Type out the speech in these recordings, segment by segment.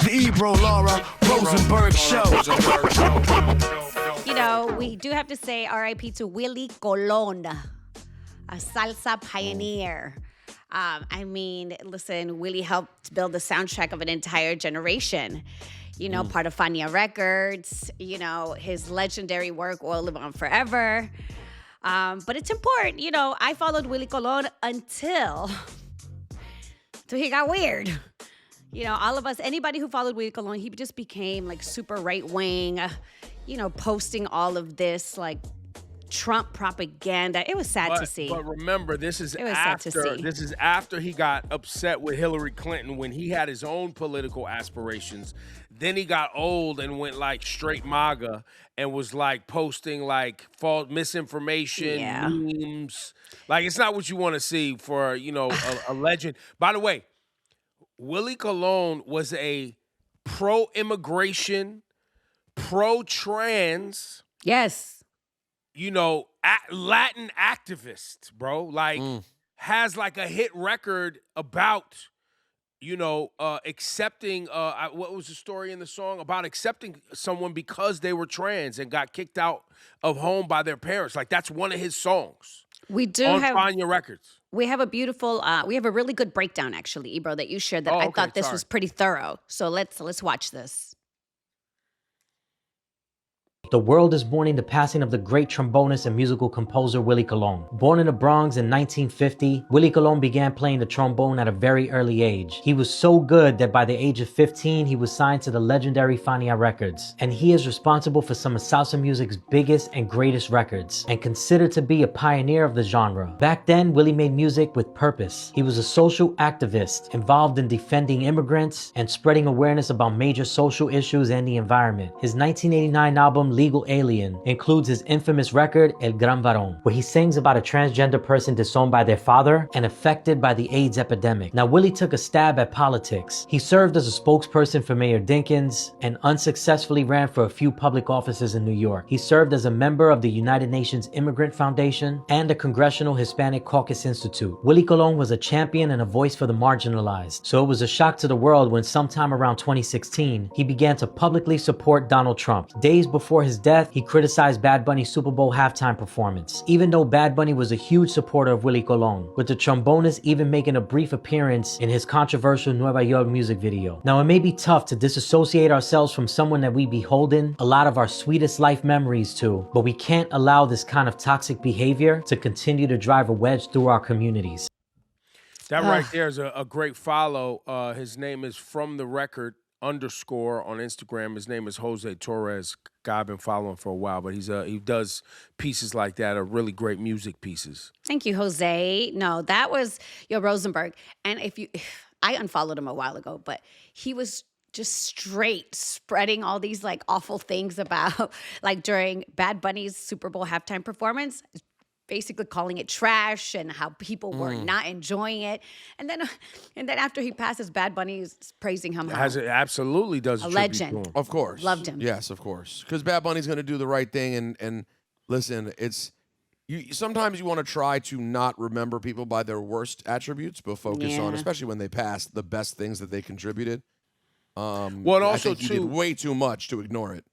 The Ebro, Laura, Rosenberg Show. You know, we do have to say R.I.P. to Willie Colón, a salsa pioneer. I mean, listen, Willie helped build the soundtrack of an entire generation. You know, part of Fania Records, you know, his legendary work will live on forever. But it's important, you know, I followed Willie Colón until he got weird. You know, all of us, anybody who followed Willie Colón, he just became like super right-wing, you know, posting all of this like Trump propaganda. It was sad to see. But remember, this is after he got upset with Hillary Clinton when he had his own political aspirations. Then he got old and went like straight MAGA and was like posting like false misinformation, memes. Like, it's not what you want to see for, you know, a legend. By the way, Willie Colón was a pro-immigration, pro-trans. Yes. You know, Latin activist, bro. Like, has like a hit record about, you know, accepting, what was the story in the song? About accepting someone because they were trans and got kicked out of home by their parents. Like, that's one of his songs. We do on have Fania Records. We have a beautiful, we have a really good breakdown actually, Ebro, that you shared that I thought this was pretty thorough. So let's watch this. The world is mourning the passing of the great trombonist and musical composer Willie Colón. Born in the Bronx in 1950, Willie Colón began playing the trombone at a very early age. He was so good that by the age of 15, he was signed to the legendary Fania Records. And he is responsible for some of salsa music's biggest and greatest records, and considered to be a pioneer of the genre. Back then, Willie made music with purpose. He was a social activist, involved in defending immigrants and spreading awareness about major social issues and the environment. His 1989 album, Legal Alien, includes his infamous record El Gran Varón, where he sings about a transgender person disowned by their father and affected by the AIDS epidemic. Now, Willie took a stab at politics. He served as a spokesperson for Mayor Dinkins and unsuccessfully ran for a few public offices in New York. He served as a member of the United Nations Immigrant Foundation and the Congressional Hispanic Caucus Institute. Willie Colón was a champion and a voice for the marginalized, so it was a shock to the world when sometime around 2016, he began to publicly support Donald Trump. Days before his death, he criticized Bad Bunny's Super Bowl halftime performance, even though Bad Bunny was a huge supporter of Willie Colón, with the trombonist even making a brief appearance in his controversial Nueva York music video. Now, it may be tough to disassociate ourselves from someone that we beholden a lot of our sweetest life memories to, but we can't allow this kind of toxic behavior to continue to drive a wedge through our communities. That right there is a great follow. His name is From the Record _ on Instagram. His name is Jose Torres. Guy I've been following for a while, but he does pieces like that, are really great music pieces. Thank you, Jose. No, that was Rosenberg. And I unfollowed him a while ago, but he was just straight spreading all these like awful things about like during Bad Bunny's Super Bowl halftime performance, basically calling it trash and how people were not enjoying it. And then after he passes, Bad Bunny is praising him. It absolutely does a legend. Of course. Loved him. Yes, of course. Because Bad Bunny's going to do the right thing. And listen, sometimes you want to try to not remember people by their worst attributes, but focus on, especially when they pass, the best things that they contributed. And also, I think he did way too much to ignore it.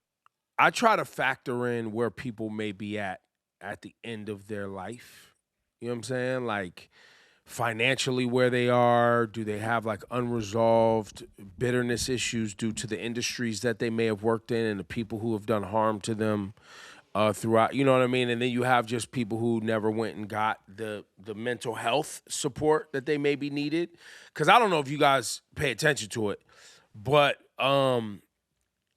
I try to factor in where people may be at the end of their life. You know what I'm saying? Like, financially where they are. Do they have like unresolved bitterness issues due to the industries that they may have worked in and the people who have done harm to them throughout, you know what I mean? And then you have just people who never went and got the mental health support that they maybe needed. Because I don't know if you guys pay attention to it, but and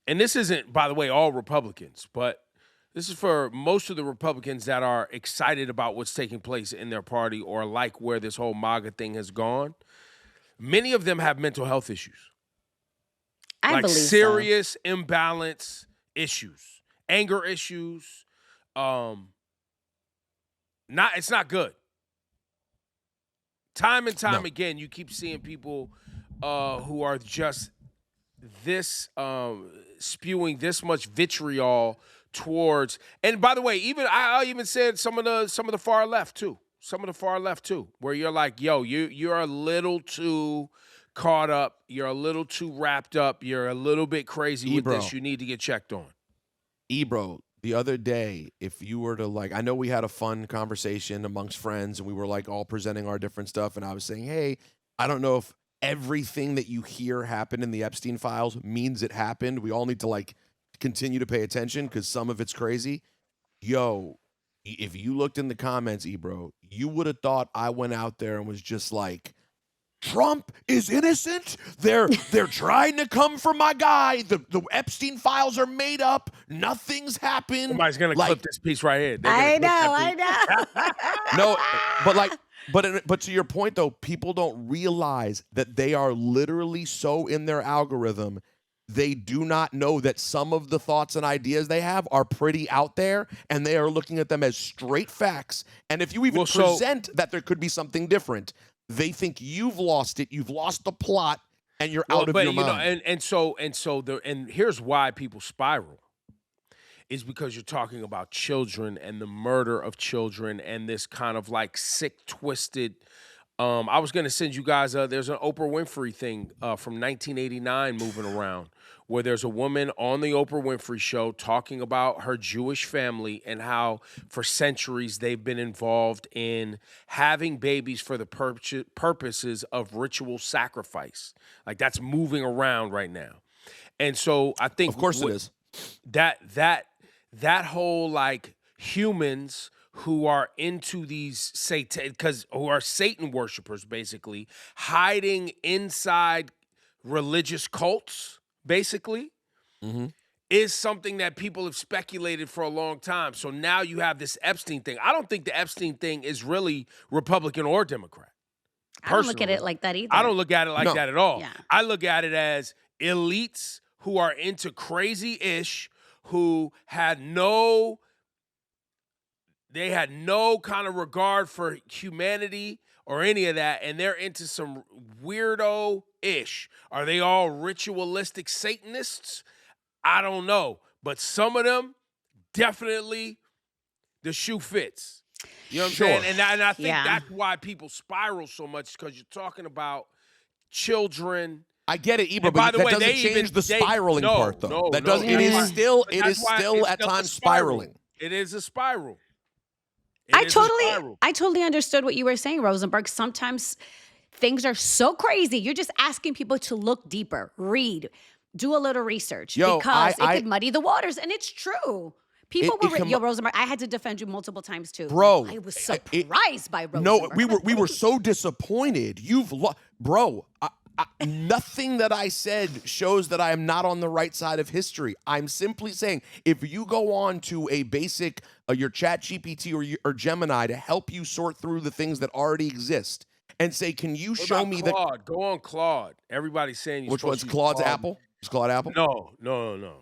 this isn't, by the way, all Republicans, but this is for most of the Republicans that are excited about what's taking place in their party or like where this whole MAGA thing has gone. Many of them have mental health issues. I believe serious imbalance issues, anger issues. It's not good. Time and time again, you keep seeing people who are just this spewing this much vitriol towards, and by the way, I even said some of the far left too. Some of the far left too, where you're like, yo, you're a little too caught up. You're a little too wrapped up. You're a little bit crazy with Ebro. this. You need to get checked on. Ebro, the other day, if you were to I know we had a fun conversation amongst friends and we were all presenting our different stuff. And I was saying, hey, I don't know if everything that you hear happened in the Epstein files means it happened. We all need to continue to pay attention because some of it's crazy. Yo, if you looked in the comments, Ebro, you would have thought I went out there and was just like, Trump is innocent. They're trying to come for my guy. The Epstein files are made up. Nothing's happened. Somebody's gonna clip this piece right here. I know. No, but to your point though, people don't realize that they are literally so in their algorithm. They do not know that some of the thoughts and ideas they have are pretty out there, and they are looking at them as straight facts. And if you even present that there could be something different, they think you've lost it. You've lost the plot, and you're out of your mind. And here's why people spiral. Is because you're talking about children and the murder of children and this kind of sick, twisted. I was going to send you guys, there's an Oprah Winfrey thing from 1989 moving around where there's a woman on the Oprah Winfrey show talking about her Jewish family and how for centuries they've been involved in having babies for the purposes of ritual sacrifice. That's moving around right now. And so I think— Of course it is. That whole humans who are into these who are Satan worshipers, basically hiding inside religious cults, basically, is something that people have speculated for a long time. So now you have this Epstein thing. I don't think the Epstein thing is really Republican or Democrat. I don't look at it like that either. I don't look at it like that at all. Yeah. I look at it as elites who are into crazy-ish, who had no kind of regard for humanity or any of that, and they're into some weirdo-ish. Are they all ritualistic Satanists? I don't know. But some of them, definitely the shoe fits. You know what I'm saying? And I think that's why people spiral so much, because you're talking about children. I get it, Ebro, but that doesn't change the spiraling part, though. That doesn't. It is still at times spiraling. It is a spiral. I totally understood what you were saying, Rosenberg. Sometimes things are so crazy. You're just asking people to look deeper, read, do a little research, because it could muddy the waters, and it's true. People were Rosenberg. I had to defend you multiple times too, bro. I was surprised by Rosenberg. No, we were so disappointed. Bro. Nothing that I said shows that I am not on the right side of history. I'm simply saying, if you go on to a basic, your ChatGPT or Gemini to help you sort through the things that already exist and say, can you show me Claude? Go on Claude. Everybody's saying you're which one's Claude's Apple? Is Claude Apple? No.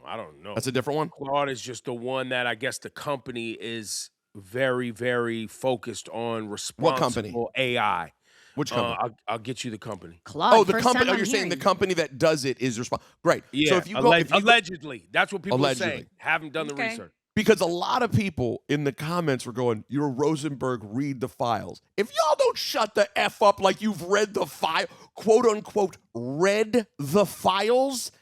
I don't know. That's a different one? Claude is just the one that I guess the company is very, very focused on responsible What company? AI. Which company? I'll get you the company. Claude, the company. You're saying the company that does it is responsible. Great. Yeah. So if you allegedly, that's what people are saying. Haven't done the research. Because a lot of people in the comments were going, "You're a Rosenberg. Read the files." If y'all don't shut the F up like you've read the file, quote unquote, read the files.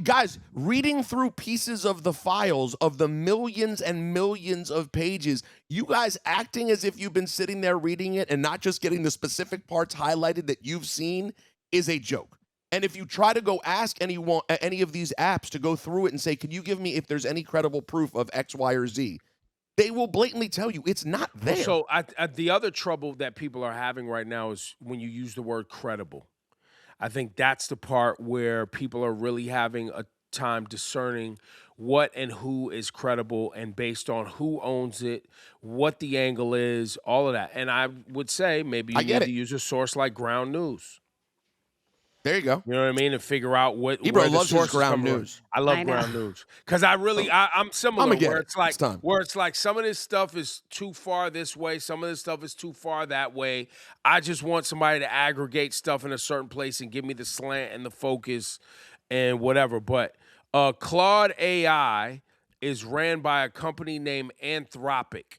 Guys, reading through pieces of the files of the millions and millions of pages, you guys acting as if you've been sitting there reading it and not just getting the specific parts highlighted that you've seen is a joke. And if you try to go ask any of these apps to go through it and say, can you give me if there's any credible proof of X, Y, or Z, they will blatantly tell you it's not there. So the other trouble that people are having right now is when you use the word credible. I think that's the part where people are really having a time discerning what and who is credible and based on who owns it, what the angle is, all of that. And I would say maybe you need to use a source like Ground News. There you go. You know what I mean? And figure out what Ebro where the loves sources Ground come from. News. I love Ground News because I'm similar. Where it's like some of this stuff is too far this way, some of this stuff is too far that way. I just want somebody to aggregate stuff in a certain place and give me the slant and the focus and whatever. But Claude AI is ran by a company named Anthropic.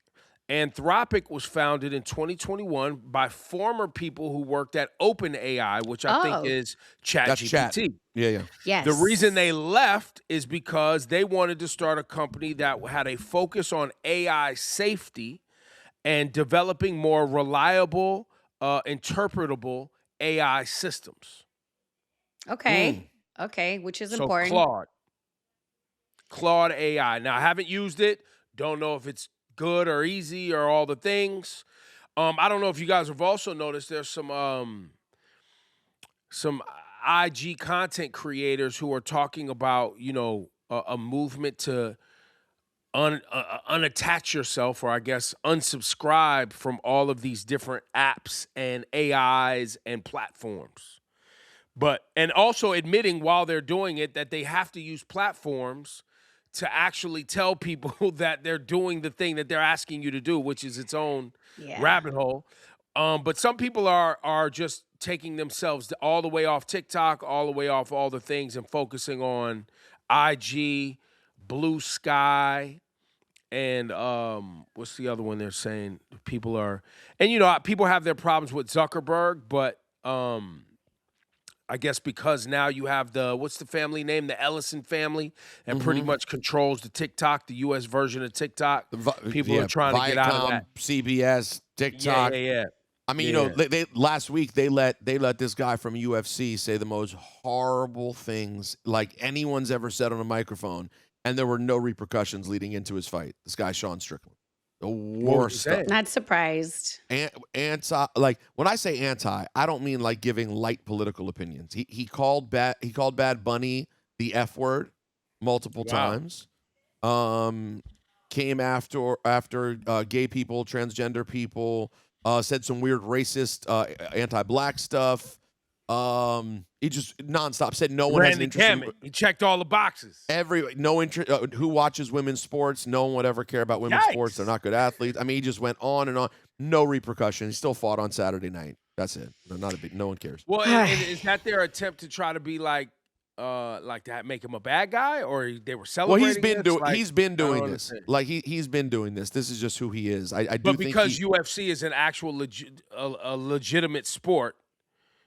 Anthropic was founded in 2021 by former people who worked at OpenAI, which I think is That's chat. ChatGPT. Yeah. Yes. The reason they left is because they wanted to start a company that had a focus on AI safety and developing more reliable, interpretable AI systems. Okay. Okay, which is So important. Claude AI. Now, I haven't used it. Don't know if it's good or easy or all the things. I don't know if you guys have also noticed there's some IG content creators who are talking about, a movement to unattach yourself, or I guess unsubscribe from all of these different apps and AIs and platforms. And also admitting while they're doing it that they have to use platforms to actually tell people that they're doing the thing that they're asking you to do, which is its own rabbit hole. But some people are just taking themselves all the way off TikTok, all the way off all the things, and focusing on IG, Blue Sky, and what's the other one they're saying? People have their problems with Zuckerberg, but I guess because now you have what's the family name? The Ellison family, that pretty much controls the TikTok, the U.S. version of TikTok. People are trying to get out of that. CBS, TikTok. Yeah. I mean, they last week they let this guy from UFC say the most horrible things like anyone's ever said on a microphone, and there were no repercussions leading into his fight. This guy, Sean Strickland. The worst stuff. Not surprised. Anti, like when I say anti, I don't mean like giving light political opinions. He called Bad Bunny the F word multiple times. Came after gay people, transgender people. Said some weird racist, anti-black stuff. He just nonstop said no one has an interest. He checked all the boxes. Who watches women's sports? No one would ever care about women's sports. They're not good athletes. I mean, he just went on and on. No repercussions. He still fought on Saturday night. That's it. No one cares. Well, and is that their attempt to try to be like that, make him a bad guy, or they were celebrating? Well, he's been doing this. Like he's been doing this. This is just who he is. I do. But because UFC is an actual a legitimate sport,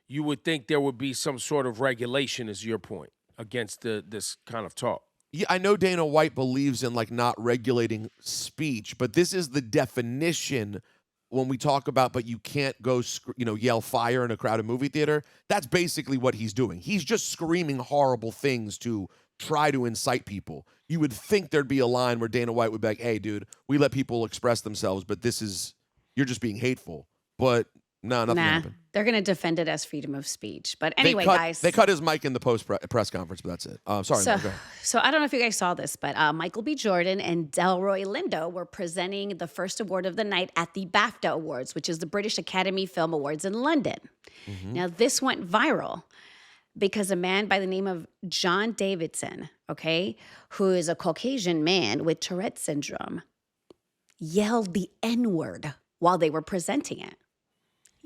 you would think there would be some sort of regulation, is your point, against this kind of talk. Yeah, I know Dana White believes in like not regulating speech, but this is the definition when we talk about, but you can't go, yell fire in a crowded movie theater. That's basically what he's doing. He's just screaming horrible things to try to incite people. You would think there'd be a line where Dana White would be like, hey, dude, we let people express themselves, but you're just being hateful. But nothing happened. They're going to defend it as freedom of speech. But anyway, guys. They cut his mic in the press conference, but that's it. Sorry, so, go ahead. So I don't know if you guys saw this, but Michael B. Jordan and Delroy Lindo were presenting the first award of the night at the BAFTA Awards, which is the British Academy Film Awards in London. Mm-hmm. Now, this went viral because a man by the name of John Davidson, who is a Caucasian man with Tourette syndrome, yelled the N-word while they were presenting it.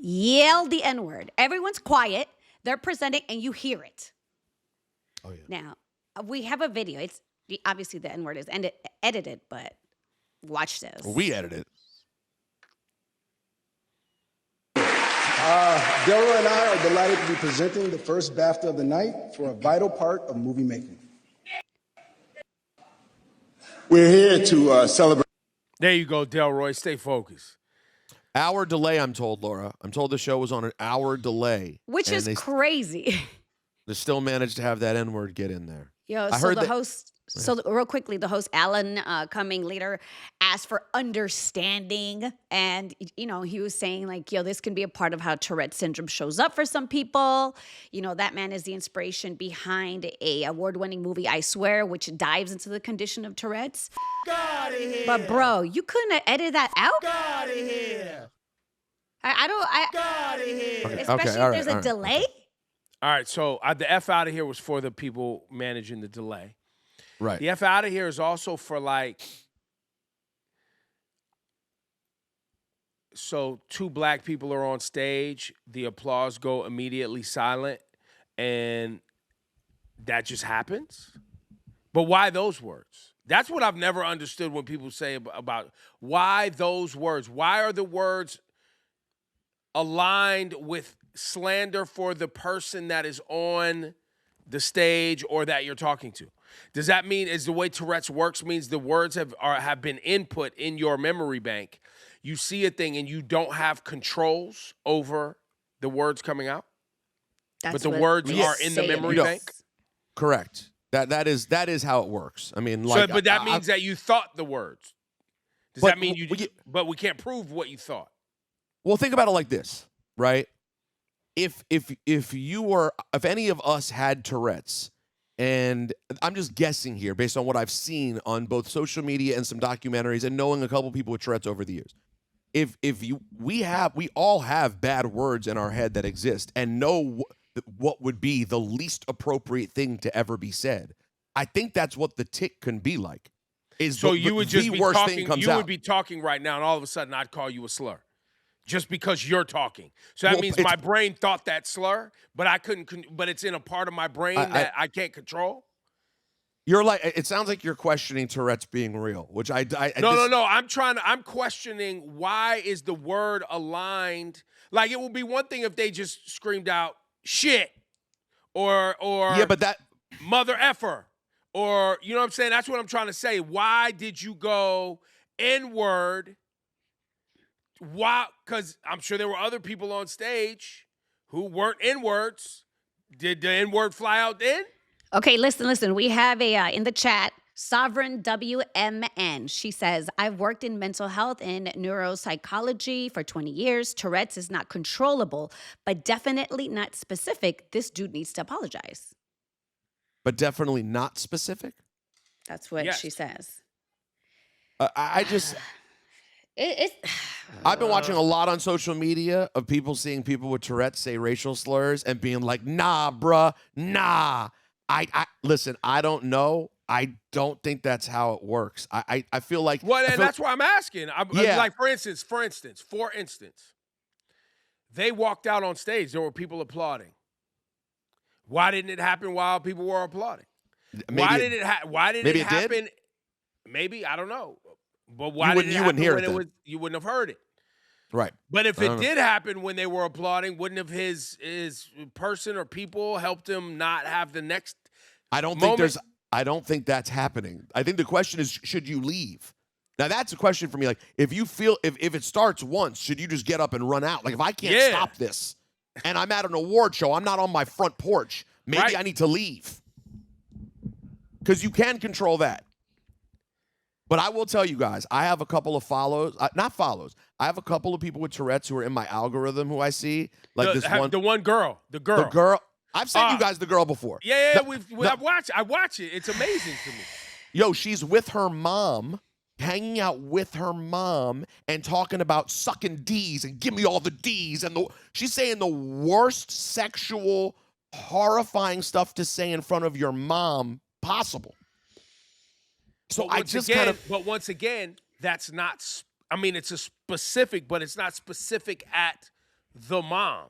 Yelled the N-word. Everyone's quiet. They're presenting, and you hear it. Oh, yeah. Now, we have a video. It's obviously the N-word is edited, but watch this. We edit it. Delroy and I are delighted to be presenting the first BAFTA of the night for a vital part of movie making. We're here to celebrate. There you go, Delroy. Stay focused. Hour delay, I'm told, Laura. I'm told the show was on an hour delay. Which is crazy. They still managed to have that N-word get in there. Real quickly, the host, Alan Cumming, later asked for understanding. And, he was saying, this can be a part of how Tourette syndrome shows up for some people. That man is the inspiration behind a award-winning movie, I Swear, which dives into the condition of Tourette's. Got it here. But, bro, you couldn't have edited that out? Got it here. Got it here. Especially if there's a delay. All right, so the F out of here was for the people managing the delay. Right. The F out of here is also for so two black people are on stage, the applause go immediately silent, and that just happens. But why those words? That's what I've never understood when people say about why those words. Why are the words aligned with slander for the person that is on the stage or that you're talking to? Does that mean, is the way Tourette's works means the words have been input in your memory bank? You see a thing and you don't have controls over the words coming out? But the words are in the memory bank? Correct. That is how it works. I mean, like, but that means that you thought the words. Does that mean but we can't prove what you thought? Well, think about it like this, right? If any of us had Tourette's, and I'm just guessing here based on what I've seen on both social media and some documentaries and knowing a couple people with Tourette's over the years. We all have bad words in our head that exist and know what would be the least appropriate thing to ever be said. I think that's what the tick can be like. You would just be talking. You would be talking right now, and all of a sudden, I'd call you a slur, just because you're talking. So that means my brain thought that slur, but I couldn't. But it's in a part of my brain that I can't control. You're like, it sounds like you're questioning Tourette's being real, which No. I'm questioning why is the word aligned? Like, it would be one thing if they just screamed out shit or yeah, but that mother effer, or you know what I'm saying? That's what I'm trying to say. Why did you go N-word? Why? Because I'm sure there were other people on stage who weren't N-words. Did the N-word fly out then? Okay, listen. We have in the chat, Sovereign WMN. She says, I've worked in mental health and neuropsychology for 20 years. Tourette's is not controllable, but definitely not specific. This dude needs to apologize. But definitely not specific? That's what she says. I've been watching a lot on social media of people seeing people with Tourette's say racial slurs and being like, nah, bruh, nah. Listen, I don't know. I don't think that's how it works. I feel like... Well, and that's why I'm asking. Like, for instance, they walked out on stage. There were people applauding. Why didn't it happen while people were applauding? Why did it happen? Maybe, I don't know. But why didn't it happen when you wouldn't have heard it? Right. But if it did happen when they were applauding, wouldn't have his person or people helped him not have the next I don't think that's happening. I think the question is, should you leave? Now, that's a question for me. Like, if you feel, if it starts once, should you just get up and run out? Like, if I can't stop this and I'm at an award show, I'm not on my front porch, maybe I need to leave. Because you can control that. But I will tell you guys, I have a couple of not follows. I have a couple of people with Tourette's who are in my algorithm who I see. Like the girl. The girl. I've sent you guys the girl before. Yeah, I watch it. It's amazing to me. Yo, she's with her mom, hanging out with her mom and talking about sucking D's and give me all the D's. And she's saying the worst sexual, horrifying stuff to say in front of your mom possible. So But once again, that's not, it's a specific, but it's not specific at the mom.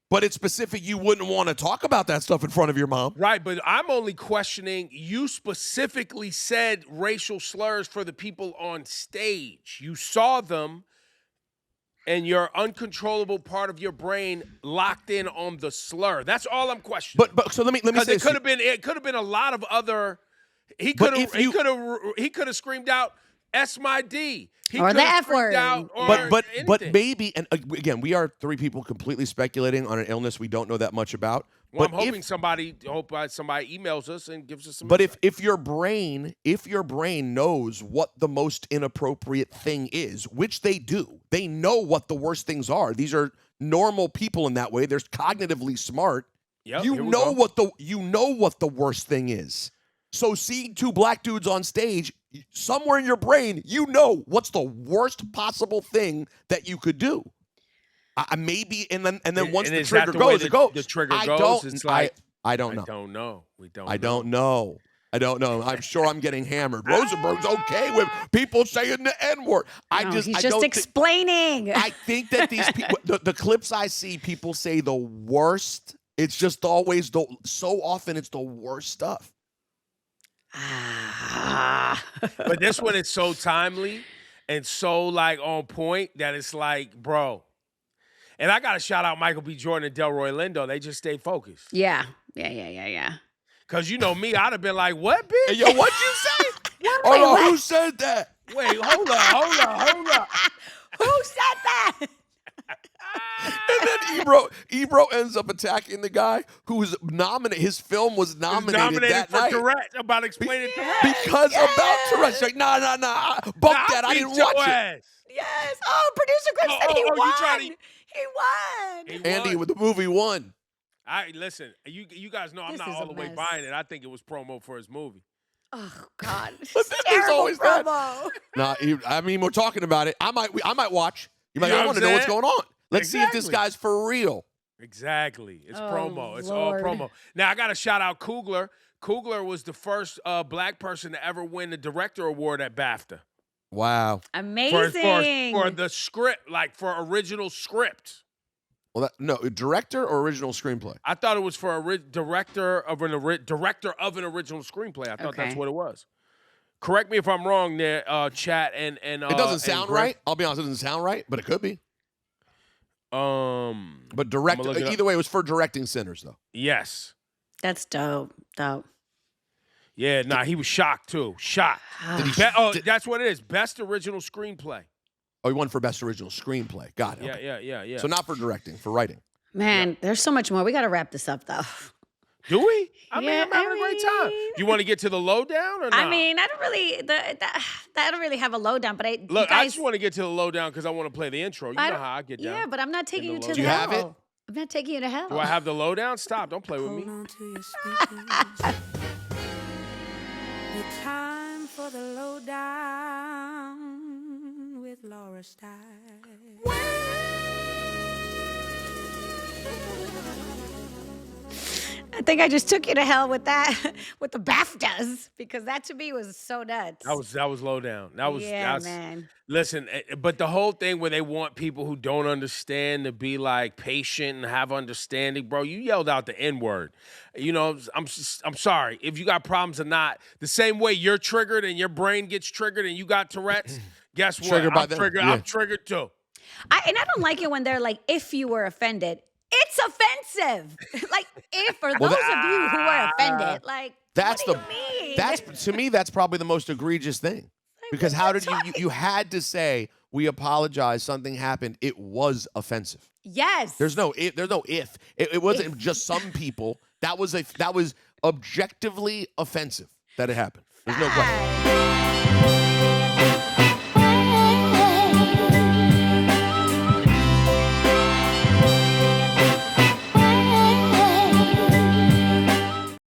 But it's specific. You wouldn't want to talk about that stuff in front of your mom. Right, but I'm only questioning, you specifically said racial slurs for the people on stage. You saw them, and your uncontrollable part of your brain locked in on the slur. That's all I'm questioning. But so let me say it could have been a lot of other. He could have screamed out "S my D." Or the F word. But maybe, and again, we are three people completely speculating on an illness we don't know that much about. Well, I'm hoping somebody emails us and gives us some. But if your brain knows what the most inappropriate thing is, which they do, they know what the worst things are. These are normal people in that way. They're cognitively smart. Yep, you know what the worst thing is. So seeing two black dudes on stage, somewhere in your brain, you know what's the worst possible thing that you could do. Maybe, and then once the trigger goes, it goes. The trigger goes. It's like I don't know. I don't know. I don't know. I'm sure I'm getting hammered. Rosenberg's okay with people saying the N-word. He's just explaining. I think that these people, the clips I see, people say the worst. It's just always so often it's the worst stuff. But this one is so timely and so like on point that it's like, bro. And I gotta shout out Michael B. Jordan and Delroy Lindo. They just stay focused. Yeah. Cause you know me, I'd have been like, what, bitch? Hey, yo, what'd you say? Hold on, who said that? Wait, hold up. Who said that? And then Ebro ends up attacking the guy who was nominated. His film was nominated that for night. Tourette, about explaining Tourette. Because about Tourette. She's like, nah. Bump that. I didn't watch it. Yes. Oh, producer Chris said he won. You trying to- He won. Andy with the movie won. Listen, you guys know I'm This not is all a the way mess. buying it. I think it was promo for his movie. Oh God. But then there's Terrible always that. promo. No, I mean, we're talking about it. I might watch. You might You know want to what I'm know what's saying? going on. Let's see if this Exactly. guy's for real. Exactly. It's Oh, promo. It's Lord. all promo. Now I got to shout out Coogler. Coogler was the first black person to ever win the director award at BAFTA Wow. for Amazing. the script, like for original script. Well, director or original screenplay? I thought it was for a director of an original screenplay. I thought that's Okay. what it was. Correct me if I'm wrong there, chat and It doesn't and sound Greg. right. I'll be honest, it doesn't sound right, but it could be. But I'ma director, look it up. either way, it was for directing sinners, though. Yes. That's dope. Yeah, nah, he was shocked too. Shocked. That's what it is. Best original screenplay. Oh, he won for best original screenplay. Got it. Okay. Yeah. So not for directing, for writing. Man, there's so much more. We got to wrap this up though. Do we? I mean, Yeah, I'm having a great time. mean- You want to get to the lowdown or not? I mean, I don't really I don't really have a lowdown, but you Look, I guys, just want to get to the lowdown because I want to play the intro. You know how I get down. Yeah, but I'm not taking you to low- the Do you have hell. it? I'm not taking you to hell. Do I have the lowdown? Stop. Don't play with me. It's time for the lowdown with Laura Stylez. I think I just took you to hell with that, with the BAFTAs, because that to me was so nuts. That was lowdown. That's, man. Listen, but the whole thing where they want people who don't understand to be like patient and have understanding, bro. You yelled out the N-word. You know, I'm sorry if you got problems or not. The same way you're triggered and your brain gets triggered and you got Tourette's. Guess what? Triggered by them. Triggered. Yeah. I'm triggered too. I don't like it when they're like, if you were offended. It's offensive. Like, for those of you who are offended, like, That's what do you mean? That's to me. That's probably the most egregious thing. Because how did you had to say we apologize? Something happened. It was offensive. Yes. There's no if. It wasn't just some people. That was objectively offensive that it happened. There's no question.